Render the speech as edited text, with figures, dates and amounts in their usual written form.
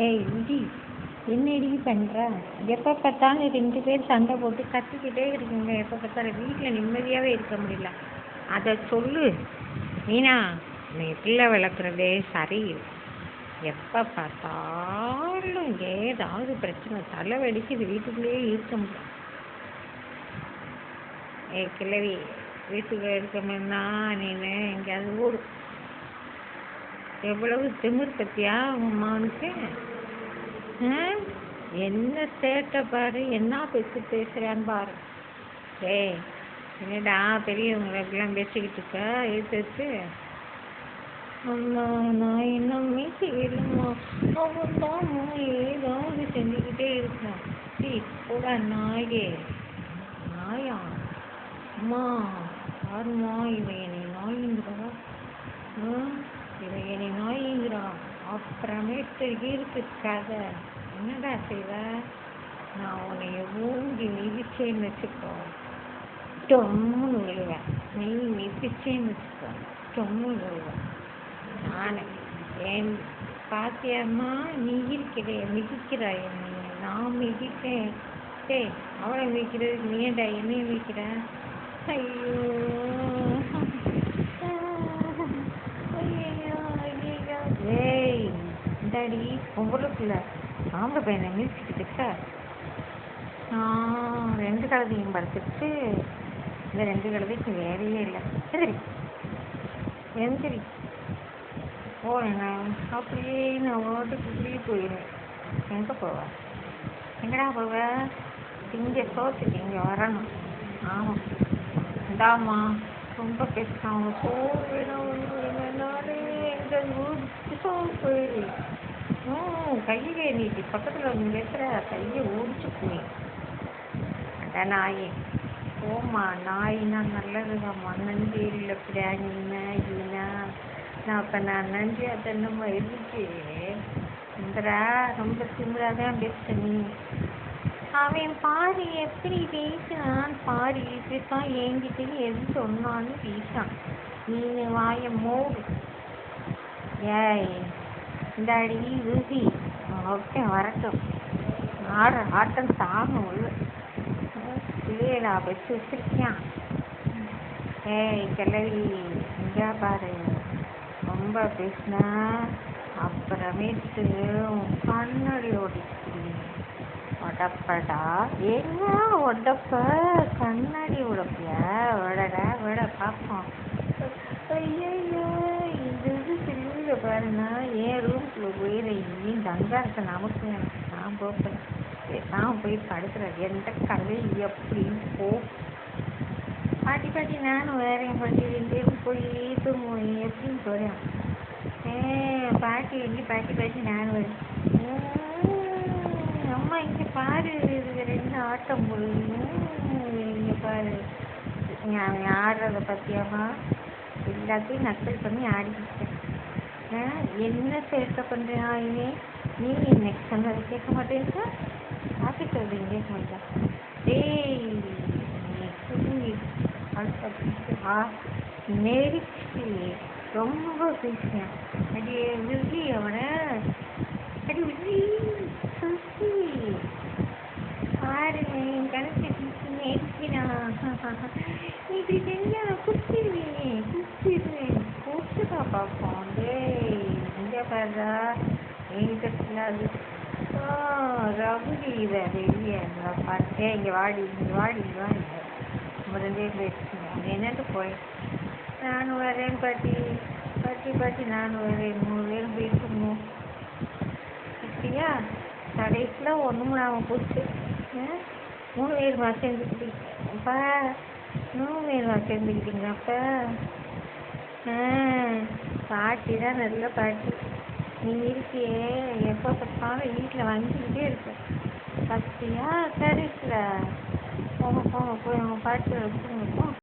ஏய் விஜி, என்னடி பண்ணுற? எப்போ பார்த்தாலும் 2 பேர் சண்டை போட்டு கத்திக்கிட்டே இருக்கீங்க. எப்போ பார்த்தாலும் வீட்டில் நிம்மதியாகவே இருக்க முடியல. அதை சொல்லு மீனா. நீ பிள்ளை வளர்க்குறதே சரியில்லை. எப்போ பார்த்தாலும் ஏதாவது பிரச்சனை, தலை வெடிக்குது, வீட்டுக்குள்ளேயே இருக்க முடியல. கிழவி, வீட்டுக்குள்ளே இருக்கணும்னா நீ எங்கேயாவது ஓடு. எவ்வளவு திமிர் பத்தியா உன் மகனுக்கு? என்ன சேட்டை பாரு, என்ன பேசுகிறான்னு பாரு. ஏய் என்னடா பெரியவங்களை எப்படிலாம் பேசிக்கிட்டு இருக்க? எடுத்து அம்மா நான் இன்னுமே செய்யலம்மா, அவன் தான்மா ஏதாவது செஞ்சுக்கிட்டே இருக்கான். கூட நாயே நாயா? அம்மா யாருமா இவன் என்னை நாய்ங்கிறா? இவன் என்னை நாய்ங்கிறா. அப்புறமேட்டு இருக்கு கதை. என்னடா செய்வ? நான் உன்னைய ஊங்கி மிதிச்சேன்னு வச்சுக்கோ, டொம்முன்னு விழுவேன். நீ மிதிச்சேன்னு வச்சுக்கோ, டொம்முன்னு விழுவேன். என் பாத்தியம்மா, நீ இருக்கிற மிதிக்கிறாய் என்னை, நான் மிதிப்பேன். அவளை மிதிக்கிறதுக்கு நீ ஏன்டா என்னைய மிதிக்கிற? ஐயோ ஏய் இந்தாடி பொம்பளைக்குள்ள ஆம்பளை பையனை மிதிச்சுக்கிட்டு சார். 2 கழுதையும் படுத்துட்டு இந்த 2 கழுதைக்கு வேலையே இல்லை. எந்திரி போறேன். அப்படியே நான் ஓட்டுக்கு இப்படியே போயிடுவேன். எங்கே போவேன்? எங்கடா போவேன்? இங்கே சோத்துக்கு இங்கே வரணும். ஆமாம் இந்தாம்மா, ரொம்ப பேசுகிறாங்க. போவேனாலே எங்கள் போயிடு. கையை நீட்டி பக்கத்தில் வந்து வைக்கிற கையை ஓடிச்சு போய். அட நாயே போம்மா. நாயினா நல்லதுதாம்மா. நன்றி இல்லை பிராணின்னா இல்லைன்னா நான் அப்போ நான் நன்றி அதென்னம்மா இருக்கு. இந்தரா ரொம்ப சிம்பிளாக பேசுகிற நீ. அவன் பாரு எப்படி பேசினான் பாரு. இப்படித்தான் என்கிட்ட எது சொன்னான்னு பேசான். நீ வாய மூடு. ஏய் இந்தாடி ஊசி ஓகே வரட்டும். ஆட்டம் தாங்க உள்ள பிள்ளைகளா வச்சு வச்சிருக்கியான். ஏய் கிளவி இங்கே பாரு, ரொம்ப பேசினா அப்புறமேட்டு கண்ணாடி ஓடிச்சு உடப்படா. என்ன உடப்ப? கண்ணாடி உடப்பியா? விட பார்ப்போம். ஐயோ இது சில்லுங்க பாருன்னா என் ரூம்குள்ளே போயிட இனியும் கங்கா இருக்க நமக்கு. நான் போப்பேன், நான் போய் படுக்கிறேன். எந்த கதை எப்படி போ. பாட்டி நானும் வேறேன். பாட்டி 2 பேரும் போய் தூங்குவேன். எப்படின்னு போகிறேன். பாட்டி எங்கே? பாட்டி நானும் வரேன். அம்மா இங்கே பாரு, இது 2 ஆட்டம் போடுங்க. இங்கே பாரு, அவன் ஆடுறத பற்றியாம்மா எல்லாத்தையும் நக்கல் பண்ணி ஆடிக்கிட்டேன். என்ன சேர்க்க பண்ணுறேன் ஆயினே? நீ நெக்ஸ்ட் சொன்னதை கேட்க மாட்டேங்க. பாட்டி சொல்கிறீங்க கேட்க மாட்டேன். நெருக்கி ரொம்ப பேசுகிறேன். அடி விழி அவனை, அடி விழி சுசி பாரு. என் கணக்கு நெருக்கினா இது செஞ்சா குத்திடுவேன் குத்துக்கா பார்ப்போம். இங்கே பாருடா என்கிட்ட சொல்லாது. ரகுதி இதை வெளியே பார்த்தே. இங்கே வாடி நம்ம 2 பேர் பேசுங்க. என்னட்டு போய் நானும் வரேன் பாட்டி நானும் வரேன். 3 பேரும் பேசணும். அப்படியா? கடைசியில் ஒன்றும் நாம போச்சு. 3 பேருமா சேர்ந்துக்கிட்டீங்கப்பா? 3 பேருமா சேர்ந்துக்கிட்டீங்க? அப்போ பாட்டி தான் நல்ல பாட்டி. நீ இருக்கியே எப்போ பார்த்தாலும் வீட்டில் வந்துக்கிட்டே இருக்க. பத்தியா கடைசியில் போங்க போய் அவங்க பாட்டியில் வச்சுருங்க.